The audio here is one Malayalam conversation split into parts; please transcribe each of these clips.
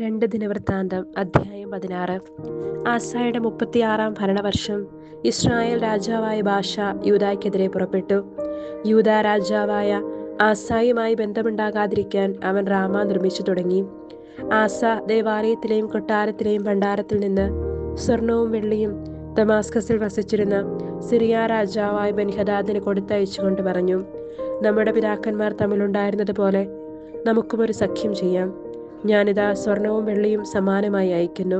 രണ്ട് ദിനവൃത്താന്തം അധ്യായം 16. ആസയുടെ 36 ഭരണവർഷം ഇസ്രായേൽ രാജാവായ ബാഷ യൂദായ്ക്കെതിരെ പുറപ്പെട്ടു. യൂദാ രാജാവായ ആസയുമായി ബന്ധമുണ്ടാകാതിരിക്കാൻ അവൻ റാമ നിർമ്മിച്ചു തുടങ്ങി. ആസ ദേവാലയത്തിലെയും കൊട്ടാരത്തിലെയും ഭണ്ഡാരത്തിൽ നിന്ന് സ്വർണവും വെള്ളിയും ദമാസ്കസിൽ വസിച്ചിരുന്ന സിറിയ രാജാവായ ബെൻഹദാദിന് കൊടുത്തയച്ചുകൊണ്ട് പറഞ്ഞു, നമ്മുടെ പിതാക്കന്മാർ തമ്മിലുണ്ടായിരുന്നത് പോലെ നമുക്കും ഒരു സഖ്യം ചെയ്യാം. ഞാനിതാ സ്വർണവും വെള്ളിയും സമാനമായി അയക്കുന്നു.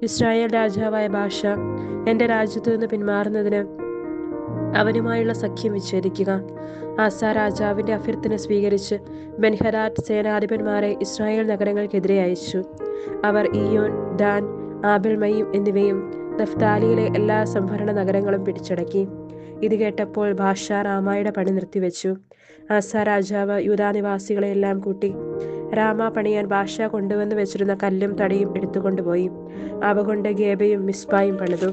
ഇസ്രായേൽ രാജാവായ ബാഷ എൻ്റെ രാജ്യത്തു നിന്ന് പിന്മാറുന്നതിന് അവനുമായുള്ള സഖ്യം വിച്ഛേദിക്കുക. ആസ രാജാവിൻ്റെ അഭ്യർത്ഥന സ്വീകരിച്ച് ബെൻഹദാദ് സേനാധിപന്മാരെ ഇസ്രായേൽ നഗരങ്ങൾക്കെതിരെ അയച്ചു. അവർ ഈയോൻ, ദാൻ, ആബേൽമയീം എന്നിവയും നഫ്താലിയിലെ എല്ലാ സംഭരണ നഗരങ്ങളും പിടിച്ചടക്കി. ഇത് കേട്ടപ്പോൾ ബാഷ റാമയുടെ പണി നിർത്തിവെച്ചു. ആസ രാജാവ് യൂദാനിവാസികളെയെല്ലാം കൂട്ടി രാമ പണിയാൻ ബാഷ കൊണ്ടുവന്ന് വെച്ചിരുന്ന കല്ലും തടിയും എടുത്തുകൊണ്ടുപോയി. അവ കൊണ്ട് ഗേബയും മിസ്പായും പണിതു.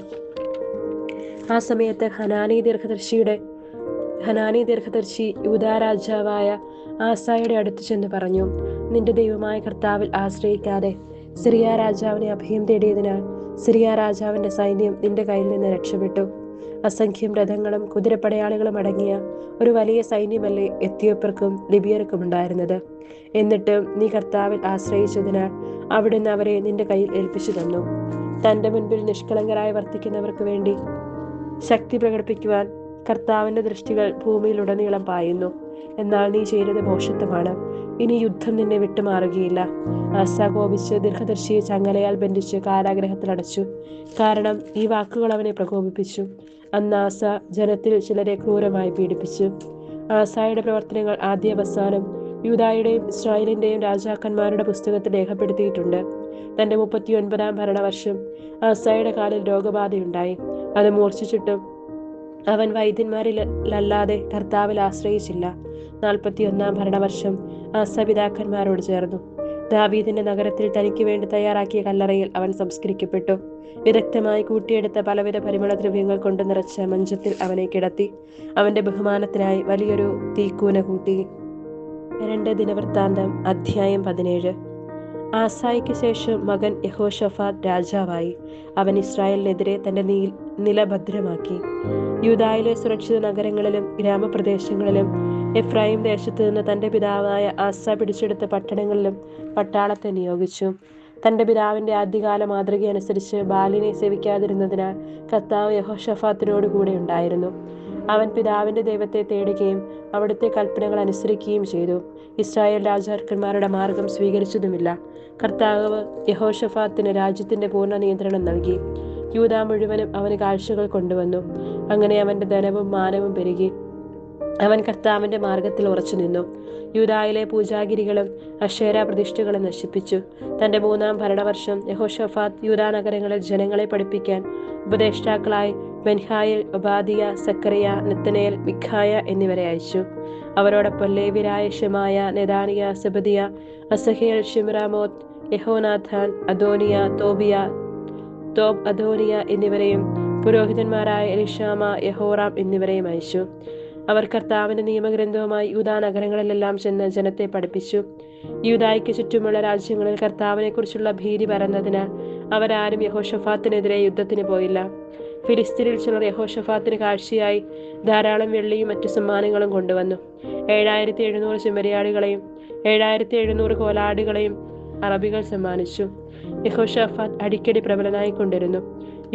ആ സമയത്ത് ഹനാനി ദീർഘദർശി യൂദാ രാജാവായ ആസയുടെ അടുത്ത് ചെന്ന് പറഞ്ഞു, നിന്റെ ദൈവമായ കർത്താവിൽ ആശ്രയിക്കാതെ സിറിയ രാജാവിനെ അഭയം തേടിയതിനാൽ സിറിയ രാജാവിൻ്റെ സൈന്യം നിന്റെ കയ്യിൽ നിന്ന് രക്ഷപ്പെട്ടു. അസംഖ്യം രഥങ്ങളും കുതിരപ്പടയാളികളും അടങ്ങിയ ഒരു വലിയ സൈന്യമല്ലേ എത്യോപ്യർക്കും ലിബിയർക്കും ഉണ്ടായിരുന്നത്. എന്നിട്ടും നീ കർത്താവിൽ ആശ്രയിച്ചതിനാൽ അവിടുന്ന് അവരെ നിന്റെ കയ്യിൽ ഏൽപ്പിച്ചു തന്നു. തൻ്റെ മുൻപിൽ നിഷ്കളങ്കരായി വർത്തിക്കുന്നവർക്ക് വേണ്ടി ശക്തി പ്രകടിപ്പിക്കുവാൻ കർത്താവിൻ്റെ ദൃഷ്ടികൾ ഭൂമിയിലുടനീളം പായുന്നു. എന്നാൽ നീ ചെയ്തത് ഭോഷത്വമാണ്. ഇനി യുദ്ധം നിന്നെ വിട്ടുമാറുകയില്ല. ആസ കോപിച്ച് ദീർഘദർശിയെ ചങ്ങലയാൽ ബന്ധിച്ച് കാരാഗ്രഹത്തിൽ അടച്ചു. കാരണം ഈ വാക്കുകൾ അവനെ പ്രകോപിപ്പിച്ചു. അന്ന് ആസ ജനത്തിൽ ചിലരെ ക്രൂരമായി പീഡിപ്പിച്ചു. ആസയുടെ പ്രവർത്തനങ്ങൾ ആദ്യാവസാനം യൂദായുടെയും ഇസ്രായേലിൻ്റെയും രാജാക്കന്മാരുടെ പുസ്തകത്തിൽ രേഖപ്പെടുത്തിയിട്ടുണ്ട്. തൻ്റെ 39 ഭരണവർഷം ആസയുടെ കാലിൽ രോഗബാധയുണ്ടായി. അത് മൂർച്ഛിച്ചിട്ടും അവൻ വൈദ്യന്മാരിലല്ലാതെ കർത്താവിൽ ആശ്രയിച്ചില്ല. 41 ഭരണവർഷം ആസ പിതാക്കന്മാരോട് ചേർന്നു. ദാവീദിന്റെ നഗരത്തിൽ തനിക്ക് വേണ്ടി തയ്യാറാക്കിയ കല്ലറയിൽ അവൻ സംസ്കരിക്കപ്പെട്ടു. വിദഗ്ധമായി കൂട്ടിയെടുത്ത പലവിധ പരിമളദ്രവ്യങ്ങൾ കൊണ്ട് നിറച്ച മഞ്ചത്തിൽ അവനെ കിടത്തി. അവന്റെ ബഹുമാനത്തിനായി വലിയൊരു തീക്കൂന കൂട്ടി. 2 ദിനവൃത്താന്തം അധ്യായം 17. ആസായിക്ക് ശേഷം മകൻ യഹോശഫാത്ത് രാജാവായി. അവൻ ഇസ്രായേലിനെതിരെ തന്റെ നില ഭദ്രമാക്കി. യൂദായിലെ സുരക്ഷിത നഗരങ്ങളിലും ഗ്രാമപ്രദേശങ്ങളിലും എഫ്രൈം ദേശത്ത് നിന്ന് തന്റെ പിതാവായ ആസ പിടിച്ചെടുത്ത പട്ടണങ്ങളിലും പട്ടാളത്തെ നിയോഗിച്ചു. തന്റെ പിതാവിന്റെ ആദ്യകാല മാതൃകയനുസരിച്ച് ബാലിനെ സേവിക്കാതിരുന്നതിനാൽ കർത്താവ് യഹോശഫാത്തിനോട് കൂടെ ഉണ്ടായിരുന്നു. അവൻ പിതാവിന്റെ ദൈവത്തെ തേടുകയും അവിടുത്തെ കൽപ്പനകൾ അനുസരിക്കുകയും ചെയ്തു. ഇസ്രായേൽ രാജാക്കന്മാരുടെ മാർഗം സ്വീകരിച്ചതുമില്ല. കർത്താവ് യഹോശഫാത്തിന് രാജ്യത്തിന്റെ പൂർണ്ണ നിയന്ത്രണം നൽകി. യൂദാ മുഴുവനും അവന് കാഴ്ചകൾ കൊണ്ടുവന്നു. അങ്ങനെ അവന്റെ ധനവും മാനവും പെരുകി. അവൻ കർത്താവിന്റെ മാർഗത്തിൽ ഉറച്ചു നിന്നു. യൂദായിലെ പൂജാഗിരികളും അശേര പ്രതിഷ്ഠകളും നശിപ്പിച്ചു. തന്റെ 3 ഭരണവർഷം യഹോശഫാത്ത് യൂദാ നഗരങ്ങളിൽ ജനങ്ങളെ പഠിപ്പിക്കാൻ ഉപദേഷ്ടാക്കളായി ബെൻഹായിൽ, ഒബാദിയ, സക്കറിയ, നെത്തനേൽ, മിഖായ എന്നിവരെ അയച്ചു. അവരോടൊപ്പം ലേവ്യരായ ഷെമായ, നെതാനിയ, സെബദിയ, അസഹേൽ, ഷിമ്രാമോത്ത്, യഹോനാഥാൻ, അദോനിയ, തോബ് അദോനിയ എന്നിവരെയും പുരോഹിതന്മാരായ എലിഷാമ, യഹോറാം എന്നിവരെയും അയച്ചു. അവർ കർത്താവിന്റെ നിയമഗ്രന്ഥവുമായി യൂദാ നഗരങ്ങളിലെല്ലാം ചെന്ന് ജനത്തെ പഠിപ്പിച്ചു. യൂദായ്ക്ക് ചുറ്റുമുള്ള രാജ്യങ്ങളിൽ കർത്താവിനെ കുറിച്ചുള്ള ഭീതി പരന്നതിനാൽ അവരാരും യഹോശഫാത്തിനെതിരെ യുദ്ധത്തിന് പോയില്ല. ഫിലിസ്തീനിൽ ചിലർ യഹോശഫാത്തിന് കാഴ്ചയായി ധാരാളം വെള്ളിയും മറ്റു സമ്മാനങ്ങളും കൊണ്ടുവന്നു. 7700 ചെമ്മരിയാടുകളെയും 7700 കോലാടുകളെയും അറബികൾ സമ്മാനിച്ചു. യഹോശഫാത്ത് അടിക്കടി പ്രബലനായിക്കൊണ്ടിരുന്നു.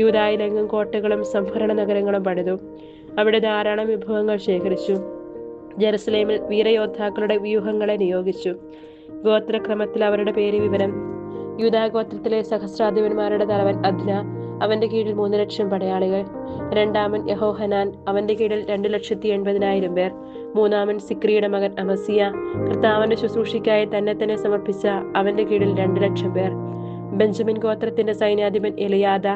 യൂദായിലെങ്ങും കോട്ടകളും സംഭരണ നഗരങ്ങളും പണിതു. അവിടെ ധാരാളം വിഭവങ്ങൾ ശേഖരിച്ചു. ജെറുസലേമിൽ വീരയോദ്ധാക്കളുടെ വ്യൂഹങ്ങളെ നിയോഗിച്ചു. ഗോത്രക്രമത്തിൽ അവരുടെ പേര് വിവരം: യൂദാ ഗോത്രത്തിലെ സഹസ്രാധിപന്മാരുടെ തലവൻ അദ്ന, അവന്റെ കീഴിൽ 3,00,000 പടയാളികൾ. രണ്ടാമൻ യഹോഹനാൻ, അവന്റെ കീഴിൽ 2,80,000 പേർ. മൂന്നാമൻ സിക്രിയുടെ മകൻ അമസിയ, കർത്താവിന്റെ ശുശ്രൂഷയ്ക്കായി തന്നെ സമർപ്പിച്ച അവന്റെ കീഴിൽ 2,00,000 പേർ. ബെഞ്ചമിൻ ഗോത്രത്തിന്റെ സൈന്യാധിപൻ എലിയാദ,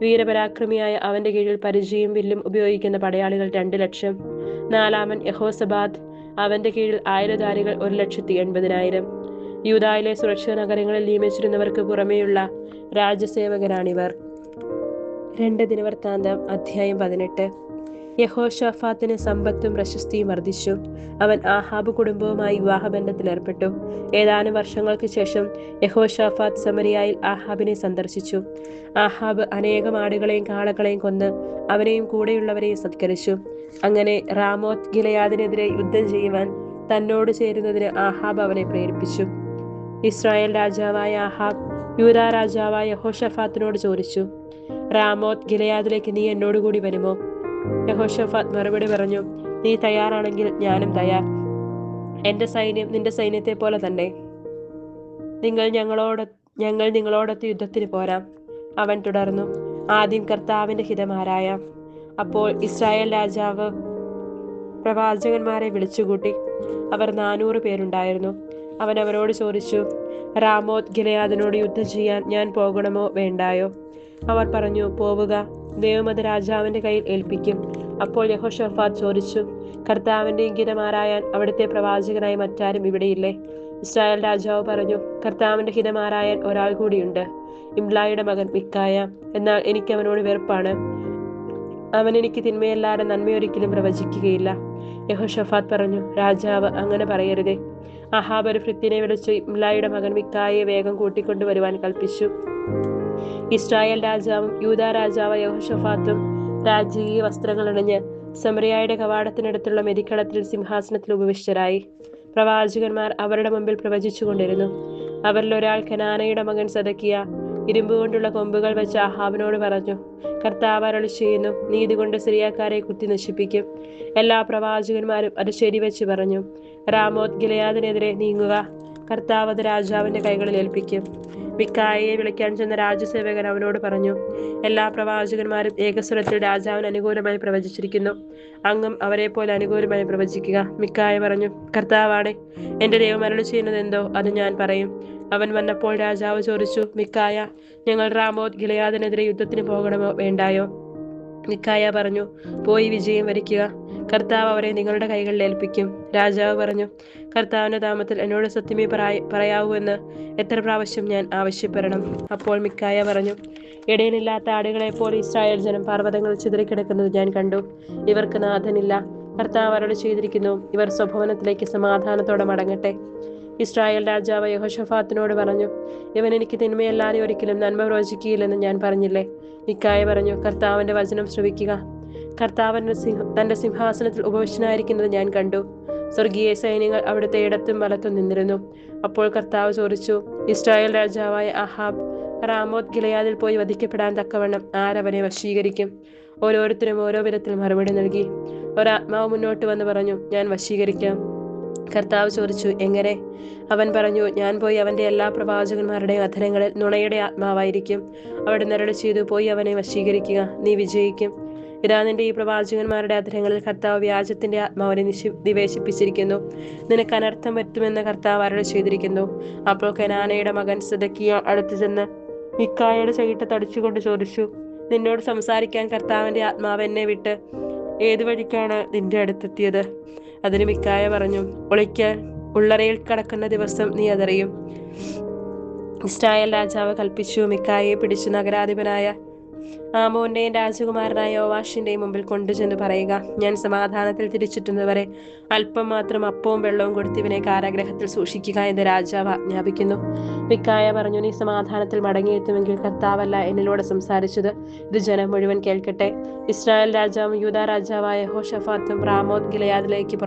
വീരപരാക്രമിയായ അവന്റെ കീഴിൽ പരിചയും വില്ലും ഉപയോഗിക്കുന്ന പടയാളികൾ 2,00,000. നാലാമൻ യഹോസബാദ്, അവന്റെ കീഴിൽ ആയുധധാരികൾ 1,80,000. യൂദായിലെ സുരക്ഷിത നഗരങ്ങളിൽ നിയമിച്ചിരുന്നവർക്ക് പുറമെയുള്ള രാജ്യസേവകരാണിവർ. 2 ദിനവൃത്താന്തം അധ്യായം 18. യഹോശാഫാത്തിന് സമ്പത്തും പ്രശസ്തിയും വർദ്ധിച്ചു. അവൻ ആഹാബ് കുടുംബവുമായി വിവാഹബന്ധത്തിൽ ഏർപ്പെട്ടു. ഏതാനും വർഷങ്ങൾക്ക് ശേഷം യഹോശാഫാത്ത് സമരിയായിൽ ആഹാബിനെ സന്ദർശിച്ചു. ആഹാബ് അനേകം ആടുകളെയും കാളകളെയും കൊന്ന് അവനെയും കൂടെയുള്ളവരെയും സത്കരിച്ചു. അങ്ങനെ റാമോത്ത് ഗിലെയാദിനെതിരെ യുദ്ധം ചെയ്യുവാൻ തന്നോട് ചേരുന്നതിന് ആഹാബ് അവനെ പ്രേരിപ്പിച്ചു. ഇസ്രായേൽ രാജാവായ ആഹാബ് യൂദാ രാജാവായ യഹോശാഫാത്തിനോട് ചോദിച്ചു, റാമോത്ത് ഗിലെയാദിലേക്ക് നീ എന്നോടുകൂടി വരുമോ? യഹോശാഫാത്ത് മറുപടി പറഞ്ഞു, നീ തയ്യാറാണെങ്കിൽ ഞാനും തയ്യാർ. എന്റെ സൈന്യം നിന്റെ സൈന്യത്തെ പോലെ തന്നെ. ഞങ്ങൾ നിങ്ങളോടൊത്ത് യുദ്ധത്തിന് പോരാം. അവൻ തുടർന്നു, ആദ്യം കർത്താവിന്റെ ഹിതമാരായാം. അപ്പോൾ ഇസ്രായേൽ രാജാവ് പ്രവാചകന്മാരെ വിളിച്ചുകൂട്ടി. അവർ 400 പേരുണ്ടായിരുന്നു. അവൻ അവരോട് ചോദിച്ചു, റാമോത്ത് ഗിലെയാദിനോട് യുദ്ധം ചെയ്യാൻ ഞാൻ പോകണമോ വേണ്ടായോ? അവർ പറഞ്ഞു, പോവുക, ദൈവം അത് രാജാവിന്റെ കയ്യിൽ ഏൽപ്പിക്കും. അപ്പോൾ യഹോശാഫാത്ത് ചോദിച്ചു, കർത്താവിന്റെ ഇംഗിതമാരായാൻ അവിടുത്തെ പ്രവാചകനായി മറ്റാരും ഇവിടെയില്ലേ? ഇസ്രായേൽ രാജാവ് പറഞ്ഞു, കർത്താവിന്റെ ഹിതമാരായാൻ ഒരാൾ കൂടിയുണ്ട്, ഇംലായുടെ മകൻ മിക്കായ. എന്നാൽ എനിക്ക് അവനോട് വെറുപ്പാണ്. അവൻ എനിക്ക് തിന്മയല്ലാതെ നന്മയൊരിക്കലും പ്രവചിക്കുകയില്ല. യഹോശാഫാത്ത് പറഞ്ഞു, രാജാവ് അങ്ങനെ പറയരുതേ. ആഹാബ് ഒരു ഭൃത്യനെ വിളിച്ചു ഇംലായുടെ മകൻ മിക്കായെ വേഗം കൂട്ടിക്കൊണ്ടുവരുവാൻ കൽപ്പിച്ചു. ഇസ്രായേൽ രാജാവും യൂദാ രാജാവ് യഹോശാഫാത്തും രാജകീയ വസ്ത്രങ്ങൾ അണിഞ്ഞ് സമറിയായുടെ കവാടത്തിനടുത്തുള്ള മെതിക്കളത്തിൽ സിംഹാസനത്തിൽ ഉപവിഷ്ടരായി. പ്രവാചകന്മാർ അവരുടെ മുമ്പിൽ പ്രവചിച്ചു കൊണ്ടിരുന്നു. അവരിൽ ഒരാൾ കനാനയുടെ മകൻ സദക്കിയ ഇരുമ്പ് കൊണ്ടുള്ള കൊമ്പുകൾ വെച്ച് ആഹാബിനോട് പറഞ്ഞു, കർത്താവ് അരുളി ചെയ്യുന്നു, നീ ഇതുകൊണ്ട് സിറിയക്കാരെ കുത്തി നശിപ്പിക്കും. എല്ലാ പ്രവാചകന്മാരും അത് ശരിവെച്ച് പറഞ്ഞു. റാമോത്ത് ഗിലെയാദിനെതിരെ നീങ്ങുക, കർത്താവ് അത് രാജാവിന്റെ കൈകളിൽ ഏൽപ്പിക്കും. മിക്കായയെ വിളിക്കാൻ ചെന്ന രാജസേവകൻ അവനോട് പറഞ്ഞു, എല്ലാ പ്രവാചകന്മാരും ഏകസ്വരത്തിൽ രാജാവിന് അനുകൂലമായി പ്രവചിച്ചിരിക്കുന്നു. അങ്ങും അവരെ പോലെ അനുകൂലമായി പ്രവചിക്കുക. മിക്കായ പറഞ്ഞു, കർത്താവാണ്, എന്റെ ദൈവം അരുളി ചെയ്യുന്നത് എന്തോ അത് ഞാൻ പറയും. അവൻ വന്നപ്പോൾ രാജാവ് ചോദിച്ചു, മിക്കായ, ഞങ്ങൾ റാമോത്ത് ഗിലെയാദിനെതിരെ യുദ്ധത്തിന് പോകണമോ വേണ്ടായോ? മിക്കായ പറഞ്ഞു, പോയി വിജയം വരിക്കുക, കർത്താവ് അവരെ നിങ്ങളുടെ കൈകളിൽ ഏൽപ്പിക്കും. രാജാവ് പറഞ്ഞു, കർത്താവിന്റെ നാമത്തിൽ എന്നോട് സത്യമേ പറയാവൂ എന്ന് എത്ര പ്രാവശ്യം ഞാൻ ആവശ്യപ്പെടണം? അപ്പോൾ മിക്കായ പറഞ്ഞു, ഇടയിലില്ലാത്ത ആടുകളെ പോലെ ഇസ്രായേൽ ജനം പർവ്വതങ്ങളിൽ ചിതറിക്കിടക്കുന്നത് ഞാൻ കണ്ടു. ഇവർക്ക് നാഥനില്ല. കർത്താവ് അരുളി ചെയ്തിരിക്കുന്നു, ഇവർ സ്വഭവനത്തിലേക്ക് സമാധാനത്തോടെ മടങ്ങട്ടെ. ഇസ്രായേൽ രാജാവ് യഹോശാഫാത്തിനോട് പറഞ്ഞു, ഇവൻ എനിക്ക് തിന്മയല്ലാതെ ഒരിക്കലും നന്മ പ്രവചിക്കുകയില്ലെന്ന് ഞാൻ പറഞ്ഞില്ലേ? മിക്കായ പറഞ്ഞു, കർത്താവിന്റെ വചനം ശ്രവിക്കുക. കർത്താവിന്റെ തന്റെ സിംഹാസനത്തിൽ ഉപവിഷ്ടനായിരിക്കുന്നത് ഞാൻ കണ്ടു. സ്വർഗീയ സൈന്യങ്ങൾ അവിടുത്തെ ഇടത്തും വലത്തും നിന്നിരുന്നു. അപ്പോൾ കർത്താവ് ചോദിച്ചു, ഇസ്രായേൽ രാജാവായ ആഹാബ് റാമോത്ത് ഗിലെയാദിൽ പോയി വധിക്കപ്പെടാൻ തക്കവണ്ണം ആരവനെ വശീകരിക്കും? ഓരോരുത്തരും ഓരോ വിധത്തിൽ മറുപടി നൽകി. ഒരാത്മാവ് മുന്നോട്ട് വന്ന് പറഞ്ഞു, ഞാൻ വശീകരിക്കാം. കർത്താവ് ചോദിച്ചു, എങ്ങനെ? അവൻ പറഞ്ഞു, ഞാൻ പോയി അവന്റെ എല്ലാ പ്രവാചകന്മാരുടെയും അധരങ്ങളിൽ നുണയുടെ ആത്മാവായിരിക്കും. അവിടെ അരുളി ചെയ്തു, പോയി അവനെ വശീകരിക്കുക, നീ വിജയിക്കും. ഇതാ നിന്റെ ഈ പ്രവാചകന്മാരുടെ അധരങ്ങളിൽ കർത്താവ് വ്യാജത്തിന്റെ ആത്മാവിനെ നിവേശിപ്പിച്ചിരിക്കുന്നു. നിനക്ക് അനർത്ഥം പറ്റുമെന്ന് കർത്താവ് അരുളി ചെയ്തിരിക്കുന്നു. അപ്പോൾ കനാനയുടെ മകൻ സിദക്കിയ അടുത്തു ചെന്ന് മിക്കായയുടെ ചകിട്ട് തടിച്ചുകൊണ്ട് ചോദിച്ചു, നിന്നോട് സംസാരിക്കാൻ കർത്താവിന്റെ ആത്മാവ് എന്നെ വിട്ട് ഏതു വഴിക്കാണ് നിന്റെ അടുത്തെത്തിയത്? അതിന് മിക്കായ പറഞ്ഞു, ഒളിക്കാൻ ഉള്ളറയിൽ കടക്കുന്ന ദിവസം നീ അതറിയും. ഇസ്രായേൽ രാജാവ് കൽപ്പിച്ചു, മിക്കായെ പിടിച്ചു നഗരാധിപനായ ആമോന്റെയും രാജകുമാരനായ യോവാഷിന്റെയും മുമ്പിൽ കൊണ്ടുചെന്ന് പറയുക, ഞാൻ സമാധാനത്തിൽ തിരിച്ചെത്തുന്നവരെ അല്പം മാത്രം അപ്പവും വെള്ളവും കൊടുത്ത് ഇവനെ കാരാഗ്രഹത്തിൽ സൂക്ഷിക്കുക എന്ന് രാജാവ് ആജ്ഞാപിക്കുന്നു. മിക്കായ പറഞ്ഞു, നീ സമാധാനത്തിൽ മടങ്ങിയെത്തുമെങ്കിൽ കർത്താവല്ല എന്നിലൂടെ സംസാരിച്ചത്. ഇത് ജനം മുഴുവൻ കേൾക്കട്ടെ. ഇസ്രായേൽ രാജാവും യൂദാ രാജാവായ യഹോശാഫാത്തും റാമോത്ത് ഗിലെയാദിലേക്ക്